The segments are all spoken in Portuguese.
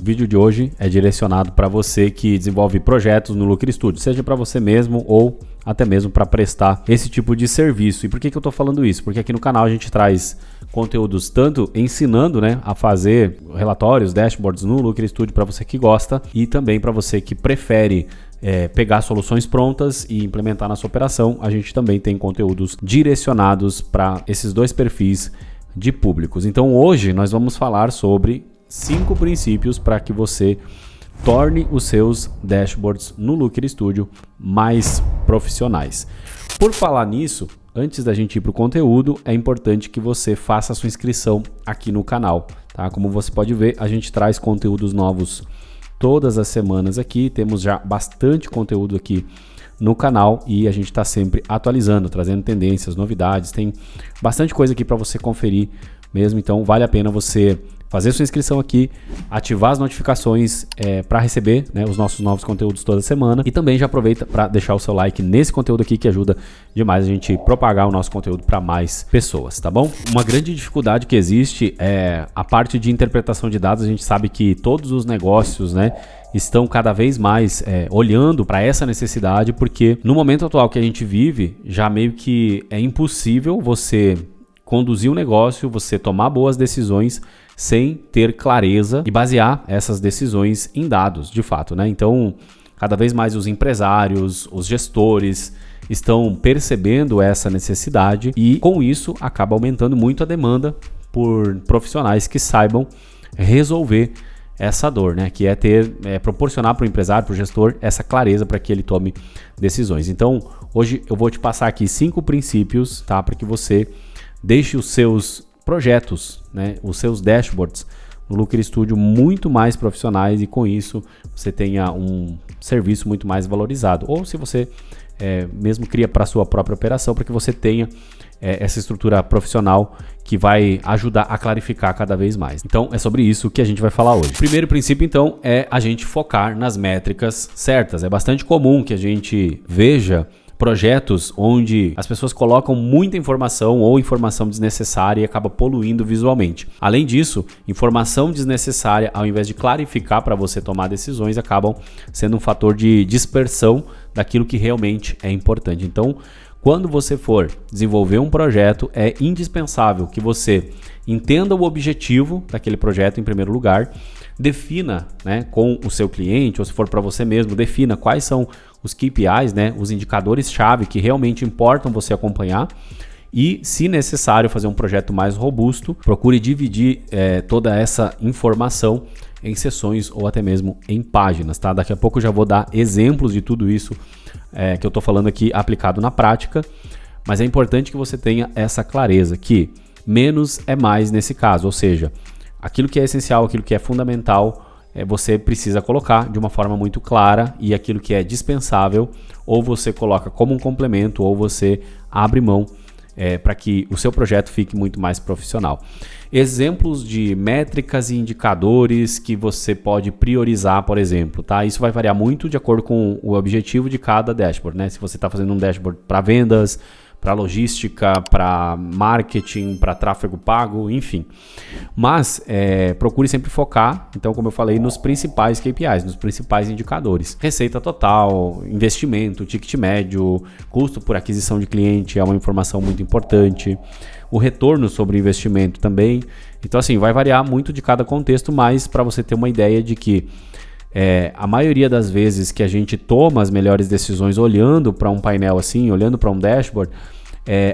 O vídeo de hoje é direcionado para você que desenvolve projetos no Looker Studio, seja para você mesmo ou até mesmo para prestar esse tipo de serviço. E por que eu estou falando isso? Porque aqui no canal a gente traz conteúdos tanto ensinando, a fazer relatórios, dashboards no Looker Studio para você que gosta e também para você que prefere pegar soluções prontas e implementar na sua operação. A gente também tem conteúdos direcionados para esses dois perfis de públicos. Então hoje nós vamos falar sobre 5 princípios para que você torne os seus dashboards no Looker Studio mais profissionais. Por falar nisso, antes da gente ir para o conteúdo, é importante que você faça a sua inscrição aqui no canal, tá? Como você pode ver, a gente traz conteúdos novos todas as semanas aqui, temos já bastante conteúdo aqui no canal e a gente está sempre atualizando, trazendo tendências, novidades, tem bastante coisa aqui para você conferir mesmo, então vale a pena você fazer sua inscrição aqui, ativar as notificações para receber os nossos novos conteúdos toda semana e também já aproveita para deixar o seu like nesse conteúdo aqui que ajuda demais a gente propagar o nosso conteúdo para mais pessoas, tá bom? Uma grande dificuldade que existe é a parte de interpretação de dados. A gente sabe que todos os negócios, estão cada vez mais olhando para essa necessidade, porque no momento atual que a gente vive, já meio que é impossível você conduzir um negócio, você tomar boas decisões sem ter clareza e basear essas decisões em dados, de fato, Então, cada vez mais os empresários, os gestores estão percebendo essa necessidade e, com isso, acaba aumentando muito a demanda por profissionais que saibam resolver essa dor, que é proporcionar para o empresário, para o gestor, essa clareza para que ele tome decisões. Então, hoje eu vou te passar aqui 5 princípios, tá, para que você deixe os seus projetos, os seus dashboards no Looker Studio muito mais profissionais e com isso você tenha um serviço muito mais valorizado. Ou se você mesmo cria para a sua própria operação, para que você tenha essa estrutura profissional que vai ajudar a clarificar cada vez mais. Então é sobre isso que a gente vai falar hoje. O primeiro princípio então é a gente focar nas métricas certas. É bastante comum que a gente veja projetos onde as pessoas colocam muita informação ou informação desnecessária e acaba poluindo visualmente. Além disso, informação desnecessária, ao invés de clarificar para você tomar decisões, acabam sendo um fator de dispersão daquilo que realmente é importante. Então, quando você for desenvolver um projeto, é indispensável que você entenda o objetivo daquele projeto em primeiro lugar, defina com o seu cliente, ou se for para você mesmo, defina quais são os KPIs, os indicadores-chave que realmente importam você acompanhar e, se necessário, fazer um projeto mais robusto, procure dividir toda essa informação em seções ou até mesmo em páginas, tá? Daqui a pouco eu já vou dar exemplos de tudo isso que eu estou falando aqui aplicado na prática, mas é importante que você tenha essa clareza que menos é mais nesse caso, ou seja, aquilo que é essencial, aquilo que é fundamental, você precisa colocar de uma forma muito clara e aquilo que é dispensável, ou você coloca como um complemento, ou você abre mão para que o seu projeto fique muito mais profissional. Exemplos de métricas e indicadores que você pode priorizar, por exemplo, tá? Isso vai variar muito de acordo com o objetivo de cada dashboard, Se você está fazendo um dashboard para vendas, para logística, para marketing, para tráfego pago, enfim. Mas procure sempre focar, então, como eu falei, nos principais KPIs, nos principais indicadores. Receita total, investimento, ticket médio, custo por aquisição de cliente é uma informação muito importante. O retorno sobre o investimento também. Então, assim, vai variar muito de cada contexto, mas para você ter uma ideia de que a maioria das vezes que a gente toma as melhores decisões olhando para um painel assim, olhando para um dashboard,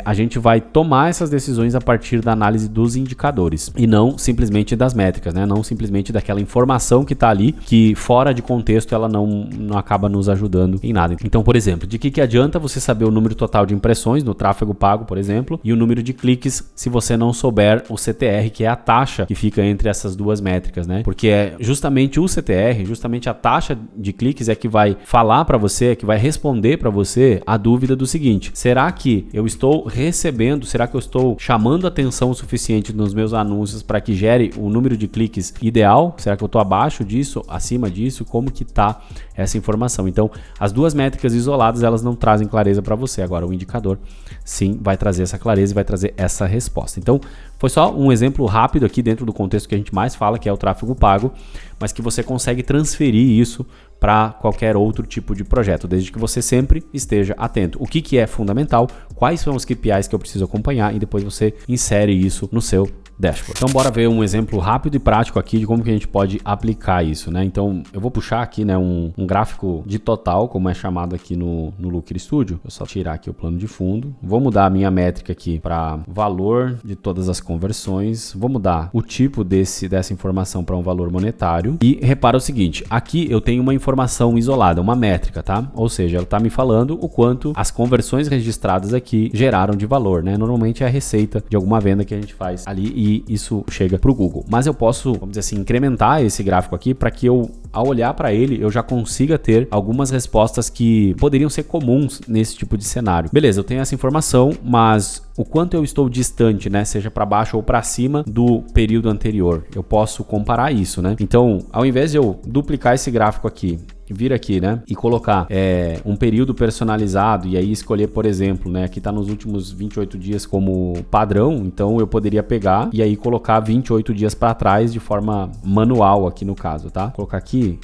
a gente vai tomar essas decisões a partir da análise dos indicadores e não simplesmente das métricas, não simplesmente daquela informação que está ali, que fora de contexto ela não acaba nos ajudando em nada. Então, por exemplo, de que adianta você saber o número total de impressões no tráfego pago, por exemplo, e o número de cliques se você não souber o CTR, que é a taxa que fica entre essas duas métricas, Porque é justamente o CTR, justamente a taxa de cliques é que vai falar para você, é que vai responder para você a dúvida do seguinte: será que eu estou estou recebendo, será que eu estou chamando atenção o suficiente nos meus anúncios para que gere o número de cliques ideal? Será que eu estou abaixo disso, acima disso? Como que está essa informação? Então, as duas métricas isoladas, elas não trazem clareza para você. Agora, o indicador, sim, vai trazer essa clareza e vai trazer essa resposta. Então, foi só um exemplo rápido aqui dentro do contexto que a gente mais fala, que é o tráfego pago, mas que você consegue transferir isso para qualquer outro tipo de projeto, desde que você sempre esteja atento. O que é fundamental, quais são os KPIs que eu preciso acompanhar e depois você insere isso no seu dashboard. Então bora ver um exemplo rápido e prático aqui de como que a gente pode aplicar isso, né? Então eu vou puxar aqui, né, um gráfico de total, como é chamado aqui no Looker Studio. Eu só tirar aqui o plano de fundo. Vou mudar a minha métrica aqui para valor de todas as conversões. Vou mudar o tipo dessa informação para um valor monetário. E repara o seguinte, aqui eu tenho uma informação isolada, uma métrica, tá? Ou seja, ela está me falando o quanto as conversões registradas aqui geraram de valor, né? Normalmente é a receita de alguma venda que a gente faz ali e isso chega para o Google. Mas eu posso, vamos dizer assim, incrementar esse gráfico aqui para que eu, ao olhar para ele, eu já consiga ter algumas respostas que poderiam ser comuns nesse tipo de cenário. Beleza, eu tenho essa informação, mas o quanto eu estou distante, né, seja para baixo ou para cima do período anterior, eu posso comparar isso, né? Então, ao invés de eu duplicar esse gráfico aqui, vir aqui, né, e colocar um período personalizado e aí escolher, por exemplo, né, aqui tá nos últimos 28 dias como padrão, então eu poderia pegar e aí colocar 28 dias para trás de forma manual aqui no caso, tá? Vou colocar aqui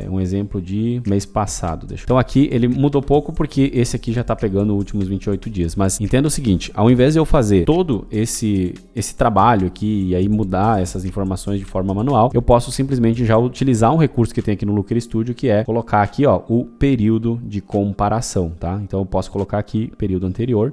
um exemplo de mês passado, então aqui ele mudou pouco porque esse aqui já tá pegando os últimos 28 dias, mas entenda o seguinte, ao invés de eu fazer todo esse trabalho aqui e aí mudar essas informações de forma manual, eu posso simplesmente já utilizar um recurso que tem aqui no Looker Studio, que é colocar aqui, ó, o período de comparação, tá? Então eu posso colocar aqui período anterior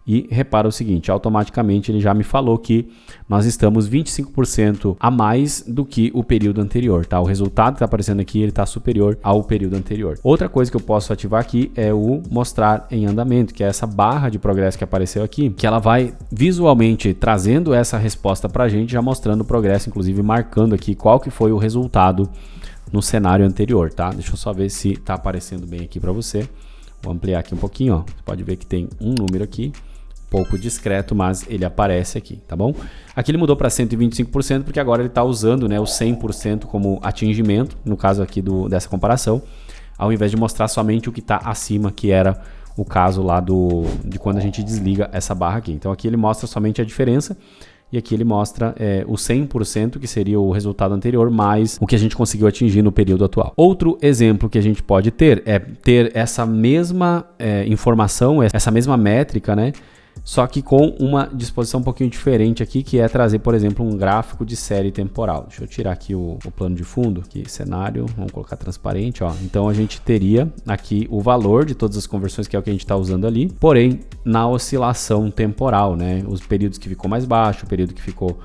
e repara o seguinte, automaticamente ele já me falou que nós estamos 25% a mais do que o período anterior, tá? O resultado que está aparecendo aqui, ele está superior ao período anterior. Outra coisa que eu posso ativar aqui é o mostrar em andamento, que é essa barra de progresso que apareceu aqui, que ela vai visualmente trazendo essa resposta para a gente, já mostrando o progresso, inclusive marcando aqui qual que foi o resultado no cenário anterior, tá? Deixa eu só ver se tá aparecendo bem aqui para você. Vou ampliar aqui um pouquinho, ó. Você pode ver que tem um número aqui, um pouco discreto, mas ele aparece aqui, tá bom? Aqui ele mudou para 125% porque agora ele está usando, né, o 100% como atingimento, no caso aqui dessa comparação, ao invés de mostrar somente o que está acima, que era o caso lá de quando a gente desliga essa barra aqui. Então aqui ele mostra somente a diferença. E aqui ele mostra o 100%, que seria o resultado anterior, mais o que a gente conseguiu atingir no período atual. Outro exemplo que a gente pode ter é ter essa mesma informação, essa mesma métrica, né? Só que com uma disposição um pouquinho diferente aqui, que é trazer, por exemplo, um gráfico de série temporal. Deixa eu tirar aqui o plano de fundo, aqui cenário, vamos colocar transparente, ó. Então a gente teria aqui o valor de todas as conversões, que é o que a gente está usando ali, porém na oscilação temporal, né? Os períodos que ficou mais baixo, o período que ficou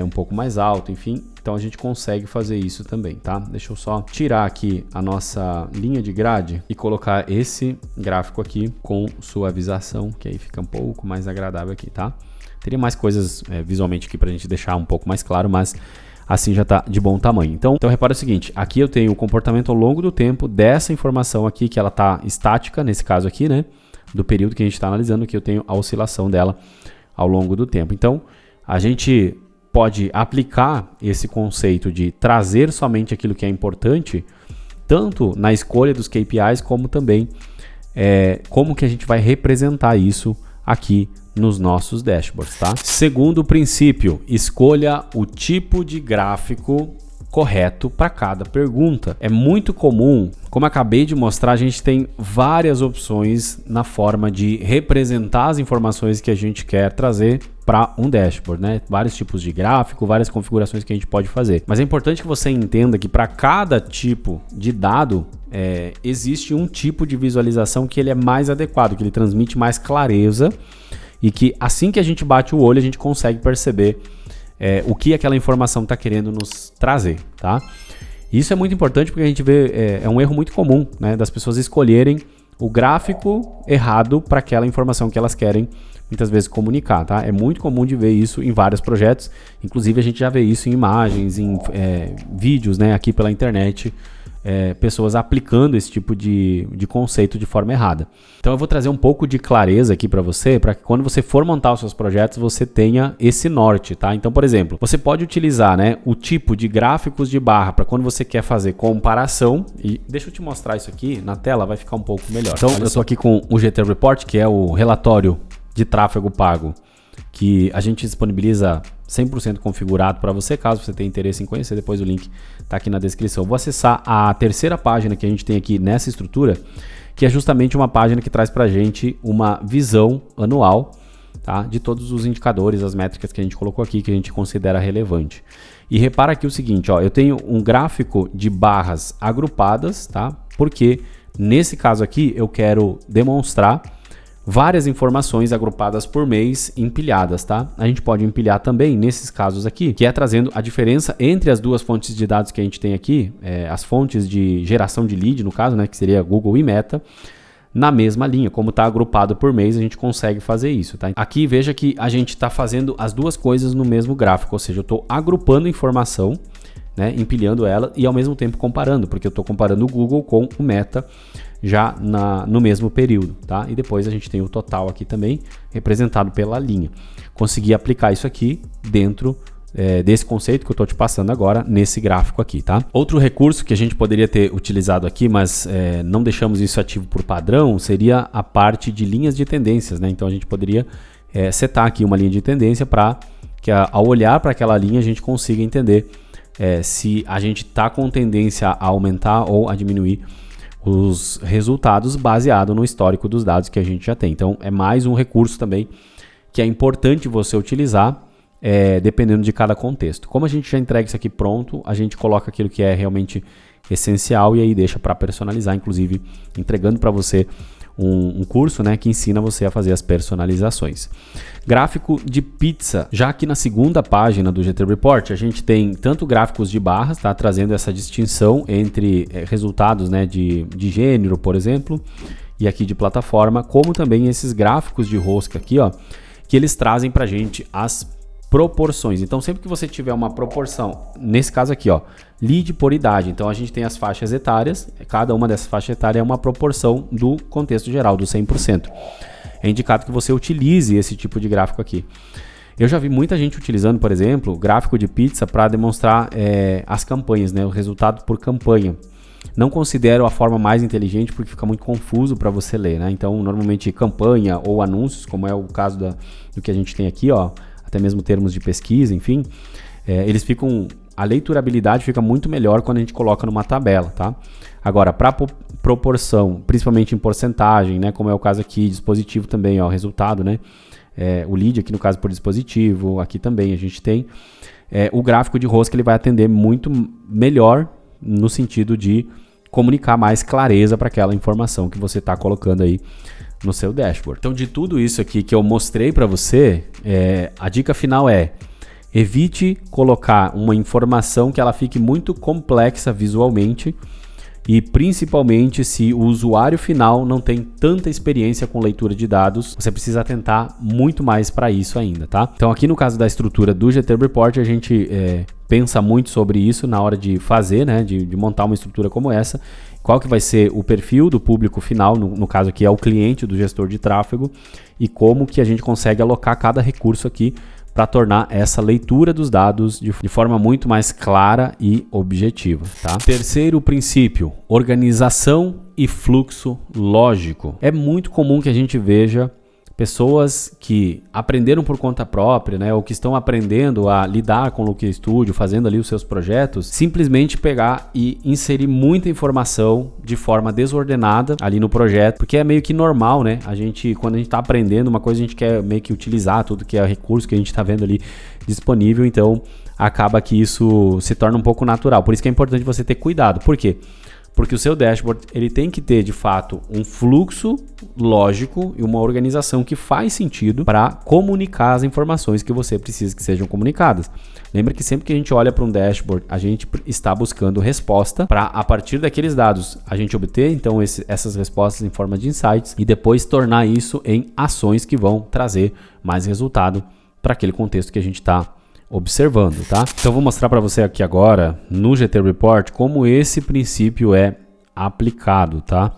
um pouco mais alto, enfim. Então a gente consegue fazer isso também, tá? Deixa eu só tirar aqui a nossa linha de grade e colocar esse gráfico aqui com suavização, que aí fica um pouco mais agradável aqui, tá? Teria mais coisas visualmente aqui pra gente deixar um pouco mais claro, mas assim já tá de bom tamanho. Então repara o seguinte, aqui eu tenho o comportamento ao longo do tempo dessa informação aqui, que ela tá estática, nesse caso aqui, né? Do período que a gente está analisando, que eu tenho a oscilação dela ao longo do tempo. Então a gente pode aplicar esse conceito de trazer somente aquilo que é importante, tanto na escolha dos KPIs, como também como que a gente vai representar isso aqui nos nossos dashboards, tá? Segundo princípio, escolha o tipo de gráfico correto para cada pergunta. É muito comum, como acabei de mostrar, a gente tem várias opções na forma de representar as informações que a gente quer trazer para um dashboard, né? Vários tipos de gráfico, várias configurações que a gente pode fazer. Mas é importante que você entenda que para cada tipo de dado existe um tipo de visualização que ele é mais adequado, que ele transmite mais clareza e que assim que a gente bate o olho a gente consegue perceber o que aquela informação está querendo nos trazer, tá? Isso é muito importante porque a gente vê, é um erro muito comum, né, das pessoas escolherem o gráfico errado para aquela informação que elas querem muitas vezes comunicar, tá? É muito comum de ver isso em vários projetos, inclusive a gente já vê isso em imagens, em vídeos, né, aqui pela internet, pessoas aplicando esse tipo de conceito de forma errada. Então eu vou trazer um pouco de clareza aqui para você, para que quando você for montar os seus projetos, você tenha esse norte, tá? Então, por exemplo, você pode utilizar, né, o tipo de gráficos de barra para quando você quer fazer comparação, e deixa eu te mostrar isso aqui na tela, vai ficar um pouco melhor. Então, eu estou aqui com o GT Report, que é o relatório de tráfego pago, que a gente disponibiliza 100% configurado para você, caso você tenha interesse em conhecer, depois o link está aqui na descrição. Vou acessar a terceira página que a gente tem aqui nessa estrutura, que é justamente uma página que traz para a gente uma visão anual, tá, de todos os indicadores, as métricas que a gente colocou aqui, que a gente considera relevante. E repara aqui o seguinte, ó, eu tenho um gráfico de barras agrupadas, tá, porque nesse caso aqui eu quero demonstrar várias informações agrupadas por mês empilhadas, tá? A gente pode empilhar também nesses casos aqui, que é trazendo a diferença entre as duas fontes de dados que a gente tem aqui, as fontes de geração de lead, no caso, né, que seria Google e Meta, na mesma linha. Como está agrupado por mês, a gente consegue fazer isso, tá? Aqui veja que a gente está fazendo as duas coisas no mesmo gráfico, ou seja, eu estou agrupando informação, né, empilhando ela e ao mesmo tempo comparando, porque eu estou comparando o Google com o Meta já no mesmo período, tá? E depois a gente tem o total aqui também, representado pela linha. Consegui aplicar isso aqui dentro desse conceito que eu estou te passando agora, nesse gráfico aqui, tá? Outro recurso que a gente poderia ter utilizado aqui, mas não deixamos isso ativo por padrão, seria a parte de linhas de tendências, né? Então a gente poderia setar aqui uma linha de tendência para que ao olhar para aquela linha a gente consiga entender se a gente está com tendência a aumentar ou a diminuir os resultados baseado no histórico dos dados que a gente já tem. Então é mais um recurso também que é importante você utilizar dependendo de cada contexto. Como a gente já entrega isso aqui pronto, a gente coloca aquilo que é realmente essencial e aí deixa para personalizar, inclusive entregando para você um curso, né, que ensina você a fazer as personalizações. Gráfico de pizza. Já aqui na segunda página do GT Report, a gente tem tanto gráficos de barras, tá, trazendo essa distinção entre resultados, né, de gênero, por exemplo, e aqui de plataforma, como também esses gráficos de rosca aqui, ó, que eles trazem para a gente as proporções. Então, sempre que você tiver uma proporção, nesse caso aqui, ó, lead por idade, então a gente tem as faixas etárias, cada uma dessas faixas etárias é uma proporção do contexto geral, do 100%. É indicado que você utilize esse tipo de gráfico aqui. Eu já vi muita gente utilizando, por exemplo, gráfico de pizza para demonstrar as campanhas, né, o resultado por campanha. Não considero a forma mais inteligente porque fica muito confuso para você ler, né? Então, normalmente campanha ou anúncios, como é o caso do que a gente tem aqui, ó, até mesmo termos de pesquisa, enfim, eles ficam, a leiturabilidade fica muito melhor quando a gente coloca numa tabela, tá? Agora, para proporção, principalmente em porcentagem, né, como é o caso aqui, dispositivo também, ó, resultado, né, o lead aqui no caso por dispositivo, aqui também a gente tem, o gráfico de rosca ele vai atender muito melhor no sentido de comunicar mais clareza para aquela informação que você está colocando aí no seu dashboard. Então, de tudo isso aqui que eu mostrei para você, a dica final é: evite colocar uma informação que ela fique muito complexa visualmente e principalmente se o usuário final não tem tanta experiência com leitura de dados, você precisa atentar muito mais para isso ainda, tá? Então, aqui no caso da estrutura do GT Report, a gente pensa muito sobre isso na hora de fazer, né, de montar uma estrutura como essa. Qual que vai ser o perfil do público final, no caso aqui é o cliente do gestor de tráfego, e como que a gente consegue alocar cada recurso aqui para tornar essa leitura dos dados de forma muito mais clara e objetiva, tá? Terceiro princípio, organização e fluxo lógico. É muito comum que a gente veja pessoas que aprenderam por conta própria, né, ou que estão aprendendo a lidar com o Looker Studio, fazendo ali os seus projetos, simplesmente pegar e inserir muita informação de forma desordenada ali no projeto, porque é meio que normal, né? A gente, quando a gente está aprendendo uma coisa, a gente quer meio que utilizar tudo que é recurso que a gente está vendo ali disponível, então acaba que isso se torna um pouco natural. Por isso que é importante você ter cuidado. Por quê? Porque o seu dashboard ele tem que ter de fato um fluxo lógico e uma organização que faz sentido para comunicar as informações que você precisa que sejam comunicadas. Lembra que sempre que a gente olha para um dashboard, a gente está buscando resposta para, a partir daqueles dados, a gente obter então essas respostas em forma de insights e depois tornar isso em ações que vão trazer mais resultado para aquele contexto que a gente está observando, tá? Então eu vou mostrar para você aqui agora no GT Report como esse princípio é aplicado, tá?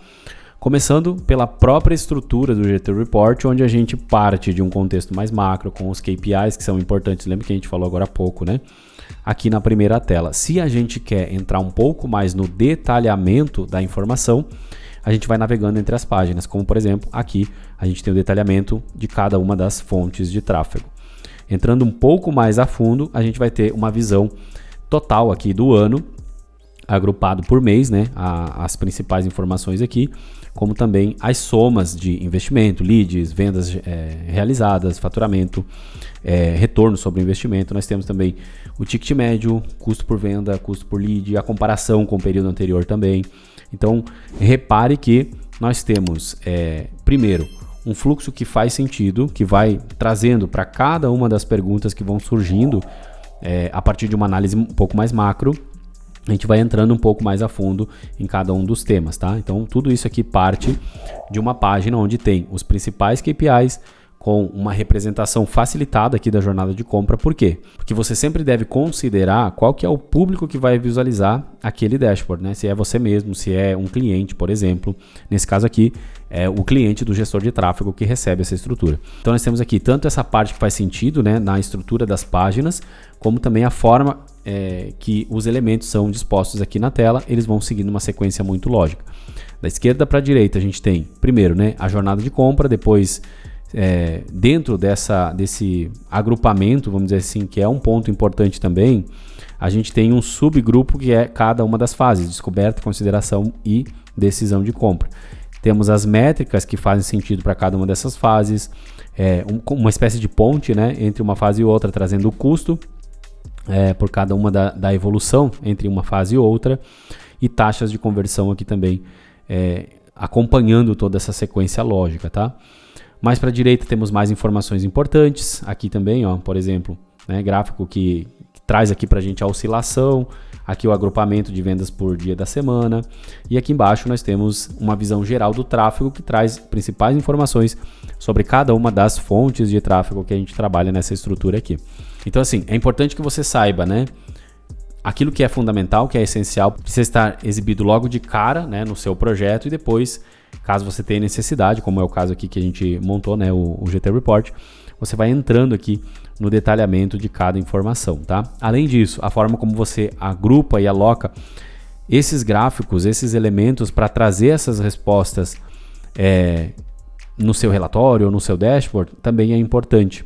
Começando pela própria estrutura do GT Report, onde a gente parte de um contexto mais macro com os KPIs que são importantes, lembra que a gente falou agora há pouco, né? Aqui na primeira tela. Se a gente quer entrar um pouco mais no detalhamento da informação, a gente vai navegando entre as páginas, como por exemplo, aqui a gente tem o detalhamento de cada uma das fontes de tráfego. Entrando um pouco mais a fundo, a gente vai ter uma visão total aqui do ano, agrupado por mês, né? As principais informações aqui, como também as somas de investimento, leads, vendas realizadas, faturamento, retorno sobre o investimento. Nós temos também o ticket médio, custo por venda, custo por lead, a comparação com o período anterior também. Então, repare que nós temos, primeiro, um fluxo que faz sentido, que vai trazendo para cada uma das perguntas que vão surgindo a partir de uma análise um pouco mais macro. A gente vai entrando um pouco mais a fundo em cada um dos temas, tá? Então, tudo isso aqui parte de uma página onde tem os principais KPIs com uma representação facilitada aqui da jornada de compra. Por quê? Porque você sempre deve considerar qual que é o público que vai visualizar aquele dashboard, né? Se é você mesmo, se é um cliente, por exemplo. Nesse caso aqui, é o cliente do gestor de tráfego que recebe essa estrutura. Então, nós temos aqui tanto essa parte que faz sentido, né, na estrutura das páginas, como também a forma que os elementos são dispostos aqui na tela. Eles vão seguindo uma sequência muito lógica. Da esquerda para a direita, a gente tem, primeiro, né, a jornada de compra, depois... dentro desse agrupamento, vamos dizer assim, que é um ponto importante também, a gente tem um subgrupo que é cada uma das fases, descoberta, consideração e decisão de compra. Temos as métricas que fazem sentido para cada uma dessas fases, uma espécie de ponte, né, entre uma fase e outra, trazendo o custo por cada uma da evolução entre uma fase e outra, e taxas de conversão aqui também, acompanhando toda essa sequência lógica, tá? Mais para a direita temos mais informações importantes, aqui também, ó, por exemplo, né, gráfico que traz aqui para a gente a oscilação, aqui o agrupamento de vendas por dia da semana, e aqui embaixo nós temos uma visão geral do tráfego que traz principais informações sobre cada uma das fontes de tráfego que a gente trabalha nessa estrutura aqui. Então assim, é importante que você saiba, né, aquilo que é fundamental, que é essencial, precisa estar exibido logo de cara, né, no seu projeto, e depois, caso você tenha necessidade, como é o caso aqui que a gente montou, né, o GT Report, você vai entrando aqui no detalhamento de cada informação, tá? Além disso, a forma como você agrupa e aloca esses gráficos, esses elementos para trazer essas respostas no seu relatório ou no seu dashboard também é importante.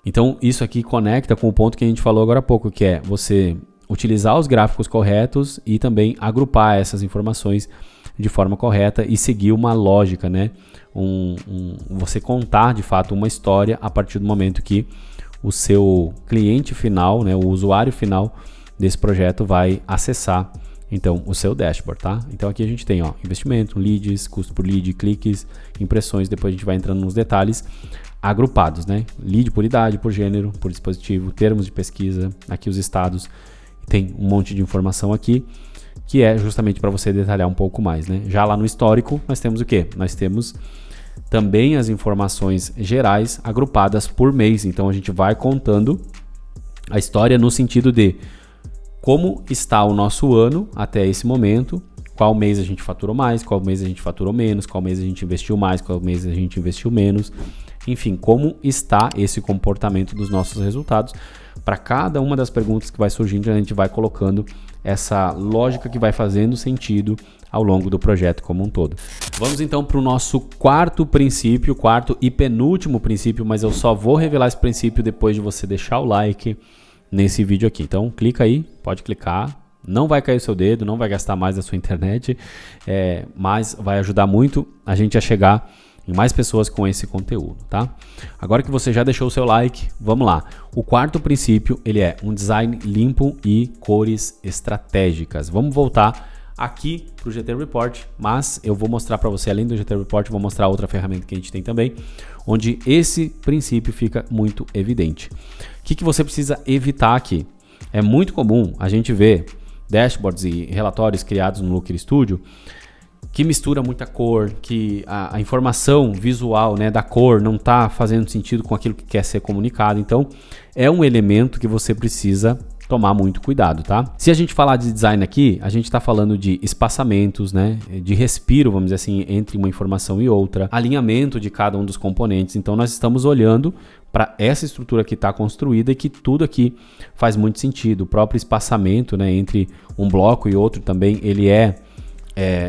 Então, isso aqui conecta com o ponto que a gente falou agora há pouco, que é você utilizar os gráficos corretos e também agrupar essas informações de forma correta e seguir uma lógica, né? Você contar de fato uma história a partir do momento que o seu cliente final, né, o usuário final desse projeto vai acessar então o seu dashboard, tá? Então aqui a gente tem, ó, investimento, leads, custo por lead, cliques, impressões, depois a gente vai entrando nos detalhes agrupados, né? Lead por idade, por gênero, por dispositivo, termos de pesquisa, aqui os estados, tem um monte de informação aqui, que é justamente para você detalhar um pouco mais, né? Já lá no histórico, nós temos o quê? Nós temos também as informações gerais agrupadas por mês. Então a gente vai contando a história no sentido de como está o nosso ano até esse momento, qual mês a gente faturou mais, qual mês a gente faturou menos, qual mês a gente investiu mais, qual mês a gente investiu menos. Enfim, como está esse comportamento dos nossos resultados. Para cada uma das perguntas que vai surgindo, a gente vai colocando essa lógica que vai fazendo sentido ao longo do projeto como um todo. Vamos então para o nosso quarto princípio, quarto e penúltimo princípio, mas eu só vou revelar esse princípio depois de você deixar o like nesse vídeo aqui. Então clica aí, pode clicar, não vai cair o seu dedo, não vai gastar mais da sua internet, mas vai ajudar muito a gente a chegar em mais pessoas com esse conteúdo, tá? Agora que você já deixou o seu like, vamos lá. O quarto princípio, ele é um design limpo e cores estratégicas. Vamos voltar aqui para o GT Report, mas eu vou mostrar para você, além do GT Report, vou mostrar outra ferramenta que a gente tem também, onde esse princípio fica muito evidente. O que você precisa evitar aqui? É muito comum a gente ver dashboards e relatórios criados no Looker Studio que mistura muita cor, que a informação visual, né, da cor não está fazendo sentido com aquilo que quer ser comunicado. Então, é um elemento que você precisa tomar muito cuidado, tá? Se a gente falar de design aqui, a gente está falando de espaçamentos, né, de respiro, vamos dizer assim, entre uma informação e outra, alinhamento de cada um dos componentes. Então, nós estamos olhando para essa estrutura que está construída e que tudo aqui faz muito sentido. O próprio espaçamento, né, entre um bloco e outro também, ele é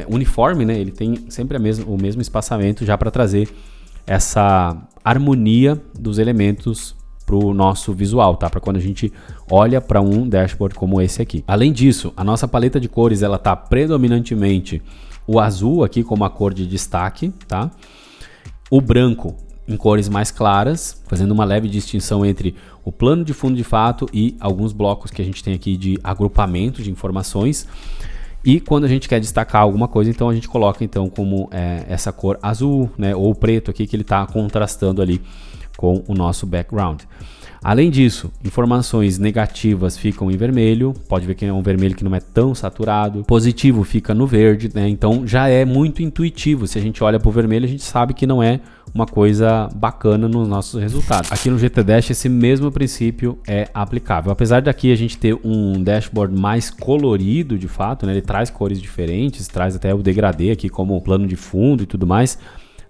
uniforme, né? Ele tem sempre o mesmo espaçamento já para trazer essa harmonia dos elementos para o nosso visual, tá? Para quando a gente olha para um dashboard como esse aqui. Além disso, a nossa paleta de cores ela tá predominantemente o azul aqui como a cor de destaque, tá? O branco em cores mais claras, fazendo uma leve distinção entre o plano de fundo de fato e alguns blocos que a gente tem aqui de agrupamento de informações. E quando a gente quer destacar alguma coisa, então a gente coloca então como essa cor azul, né, ou preto aqui, que ele está contrastando ali com o nosso background. Além disso, informações negativas ficam em vermelho, pode ver que é um vermelho que não é tão saturado, positivo fica no verde, né? Então já é muito intuitivo, se a gente olha para o vermelho a gente sabe que não é uma coisa bacana nos nossos resultados. Aqui no GTDash esse mesmo princípio é aplicável, apesar daqui a gente ter um dashboard mais colorido de fato, né? Ele traz cores diferentes, traz até o degradê aqui como plano de fundo e tudo mais.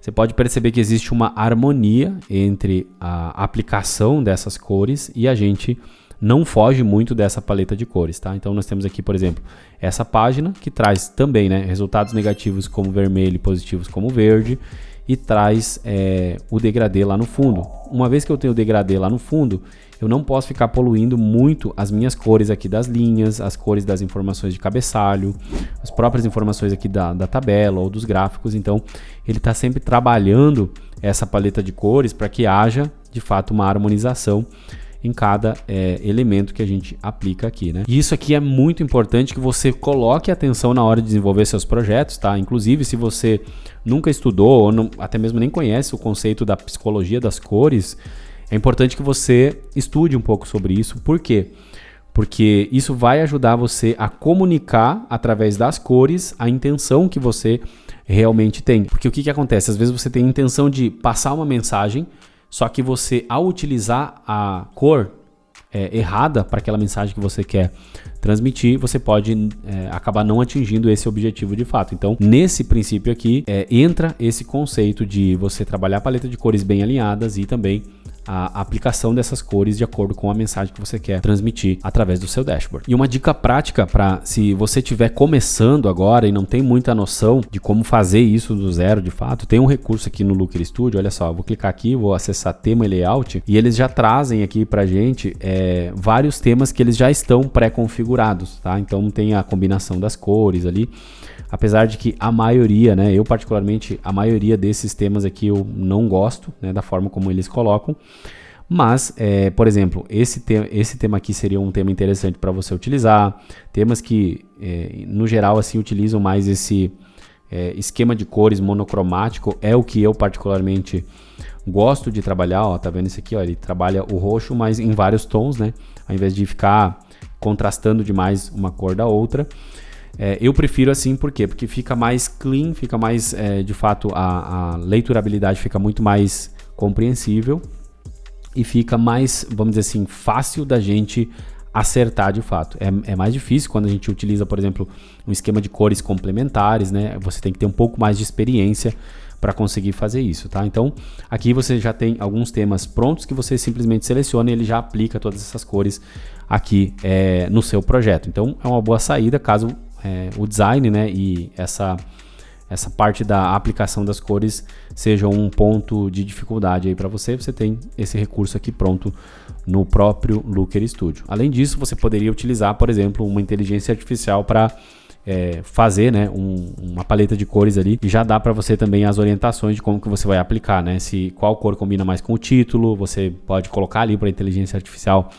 Você pode perceber que existe uma harmonia entre a aplicação dessas cores e a gente não foge muito dessa paleta de cores, tá? Então nós temos aqui, por exemplo, essa página que traz também, né, resultados negativos como vermelho e positivos como verde e traz o degradê lá no fundo. Uma vez que eu tenho o degradê lá no fundo, eu não posso ficar poluindo muito as minhas cores aqui das linhas, as cores das informações de cabeçalho, as próprias informações aqui da tabela ou dos gráficos. Então, ele está sempre trabalhando essa paleta de cores para que haja, de fato, uma harmonização em cada elemento que a gente aplica aqui, né? E isso aqui é muito importante que você coloque atenção na hora de desenvolver seus projetos, tá? Inclusive, se você nunca estudou ou não, até mesmo nem conhece o conceito da psicologia das cores, é importante que você estude um pouco sobre isso. Por quê? Porque isso vai ajudar você a comunicar através das cores a intenção que você realmente tem. Porque o que acontece? Às vezes você tem a intenção de passar uma mensagem, só que você, ao utilizar a cor errada para aquela mensagem que você quer transmitir, você pode acabar não atingindo esse objetivo de fato. Então, nesse princípio aqui, entra esse conceito de você trabalhar a paleta de cores bem alinhadas e também a aplicação dessas cores de acordo com a mensagem que você quer transmitir através do seu dashboard. E uma dica prática para se você estiver começando agora e não tem muita noção de como fazer isso do zero de fato, tem um recurso aqui no Looker Studio, olha só, eu vou clicar aqui, vou acessar tema e layout e eles já trazem aqui pra gente vários temas que eles já estão pré-configurados, tá? Então tem a combinação das cores ali, apesar de que a maioria, né, eu particularmente, a maioria desses temas aqui eu não gosto, né, da forma como eles colocam, mas, por exemplo, esse tema aqui seria um tema interessante para você utilizar, temas que, no geral, assim, utilizam mais esse esquema de cores monocromático, é o que eu particularmente gosto de trabalhar, ó, tá vendo isso aqui, ó, ele trabalha o roxo, mas em vários tons, né, ao invés de ficar contrastando demais uma cor da outra. Eu prefiro assim, por quê? Porque fica mais clean, fica mais, de fato, a leiturabilidade fica muito mais compreensível e fica mais, vamos dizer assim, fácil da gente acertar de fato. É mais difícil quando a gente utiliza, por exemplo, um esquema de cores complementares, né? Você tem que ter um pouco mais de experiência para conseguir fazer isso, tá? Então, aqui você já tem alguns temas prontos que você simplesmente seleciona e ele já aplica todas essas cores aqui no seu projeto. Então, é uma boa saída caso o design, né, e essa parte da aplicação das cores seja um ponto de dificuldade aí para você, você tem esse recurso aqui pronto no próprio Looker Studio. Além disso, você poderia utilizar, por exemplo, uma inteligência artificial para fazer, né, uma paleta de cores ali e já dá para você também as orientações de como que você vai aplicar, né, qual cor combina mais com o título, você pode colocar ali para a inteligência artificial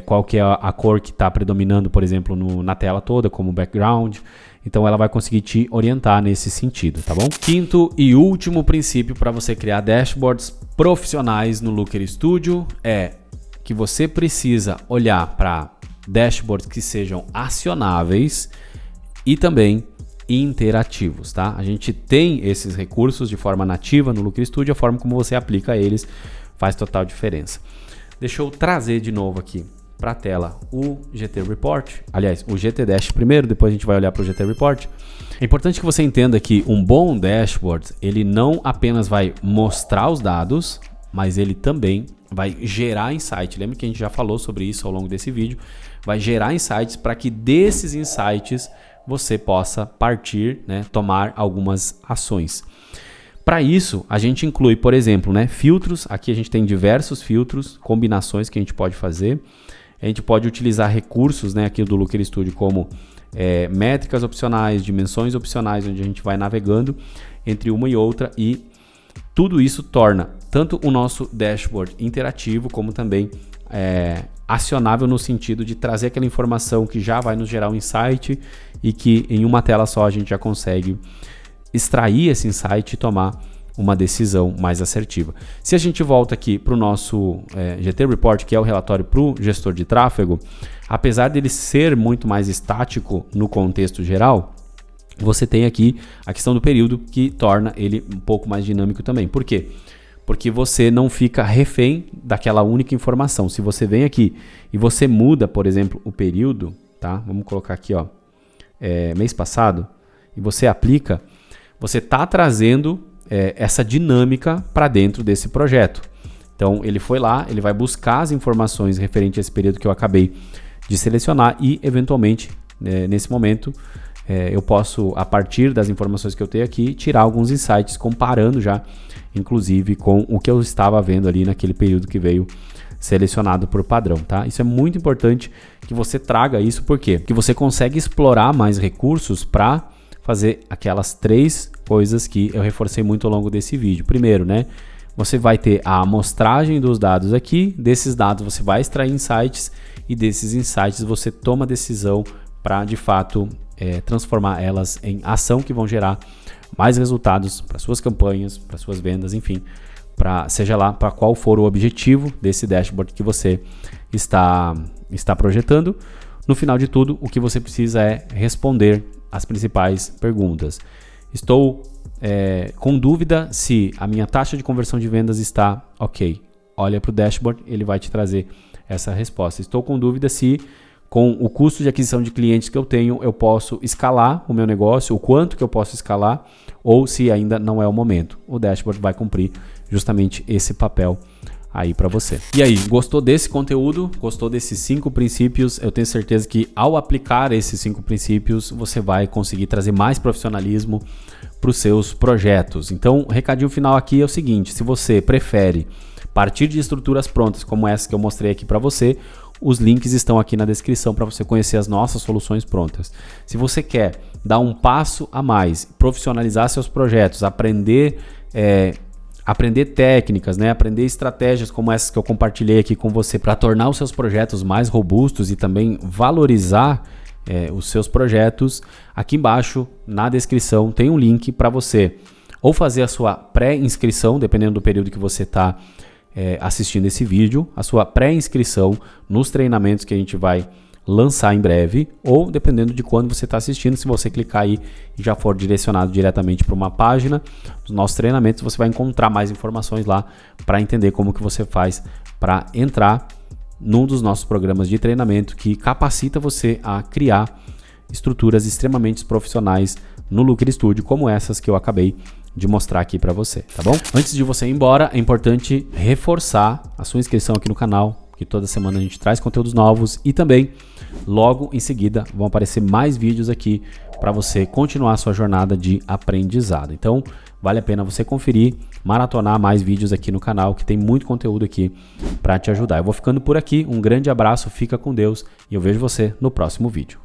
qual que é a cor que está predominando, por exemplo, na tela toda, como background. Então ela vai conseguir te orientar nesse sentido, tá bom? Quinto e último princípio para você criar dashboards profissionais no Looker Studio é que você precisa olhar para dashboards que sejam acionáveis e também interativos, tá? A gente tem esses recursos de forma nativa no Lucra Studio, a forma como você aplica eles faz total diferença. Deixa eu trazer de novo aqui para a tela o GT Report, aliás, o GT Dash primeiro, depois a gente vai olhar para o GT Report. É importante que você entenda que um bom dashboard, ele não apenas vai mostrar os dados, mas ele também vai gerar insight. Lembra que a gente já falou sobre isso ao longo desse vídeo? Vai gerar insights para que desses insights você possa partir, né, tomar algumas ações. Para isso, a gente inclui, por exemplo, né, filtros. Aqui a gente tem diversos filtros, combinações que a gente pode fazer. A gente pode utilizar recursos, né, aqui do Lucra Studio, como métricas opcionais, dimensões opcionais, onde a gente vai navegando entre uma e outra, e tudo isso torna tanto o nosso dashboard interativo, como também acionável no sentido de trazer aquela informação que já vai nos gerar um insight e que em uma tela só a gente já consegue extrair esse insight e tomar uma decisão mais assertiva. Se a gente volta aqui para o nosso GT Report, que é o relatório para o gestor de tráfego, apesar dele ser muito mais estático no contexto geral, você tem aqui a questão do período, que torna ele um pouco mais dinâmico também. Por quê? Porque você não fica refém daquela única informação. Se você vem aqui e você muda, por exemplo, o período, tá? Vamos colocar aqui, ó, mês passado, e você aplica, você está trazendo essa dinâmica para dentro desse projeto. Então, ele foi lá, ele vai buscar as informações referentes a esse período que eu acabei de selecionar e, eventualmente, nesse momento, eu posso, a partir das informações que eu tenho aqui, tirar alguns insights comparando já, inclusive, com o que eu estava vendo ali naquele período que veio selecionado por padrão, tá? Isso é muito importante que você traga isso, por quê? Porque você consegue explorar mais recursos para fazer aquelas 3 coisas que eu reforcei muito ao longo desse vídeo. Primeiro, né? Você vai ter a amostragem dos dados aqui, desses dados você vai extrair insights e desses insights você toma decisão para, de fato, transformar elas em ação que vão gerar mais resultados para suas campanhas, para suas vendas, enfim, seja lá para qual for o objetivo desse dashboard que você está projetando. No final de tudo, o que você precisa é responder as principais perguntas. Estou com dúvida se a minha taxa de conversão de vendas está ok. Olha para o dashboard, ele vai te trazer essa resposta. Estou com dúvida se com o custo de aquisição de clientes que eu tenho, eu posso escalar o meu negócio, o quanto que eu posso escalar, ou se ainda não é o momento. O dashboard vai cumprir justamente esse papel aí para você. E aí, gostou desse conteúdo? Gostou desses 5 princípios? Eu tenho certeza que ao aplicar esses 5 princípios, você vai conseguir trazer mais profissionalismo para os seus projetos. Então, o recadinho final aqui é o seguinte: se você prefere partir de estruturas prontas como essa que eu mostrei aqui para você, os links estão aqui na descrição para você conhecer as nossas soluções prontas. Se você quer dar um passo a mais, profissionalizar seus projetos, aprender técnicas, né? Aprender estratégias como essas que eu compartilhei aqui com você para tornar os seus projetos mais robustos e também valorizar os seus projetos, aqui embaixo na descrição tem um link para você ou fazer a sua pré-inscrição, dependendo do período que você está assistindo esse vídeo, a sua pré-inscrição nos treinamentos que a gente vai lançar em breve, ou dependendo de quando você está assistindo, se você clicar aí e já for direcionado diretamente para uma página dos nossos treinamentos, você vai encontrar mais informações lá para entender como que você faz para entrar num dos nossos programas de treinamento que capacita você a criar estruturas extremamente profissionais no Lucra Studio, como essas que eu acabei de mostrar aqui para você, tá bom? Antes de você ir embora, é importante reforçar a sua inscrição aqui no canal, que toda semana a gente traz conteúdos novos e também logo em seguida vão aparecer mais vídeos aqui para você continuar a sua jornada de aprendizado. Então, vale a pena você conferir, maratonar mais vídeos aqui no canal, que tem muito conteúdo aqui para te ajudar. Eu vou ficando por aqui, um grande abraço, fica com Deus e eu vejo você no próximo vídeo.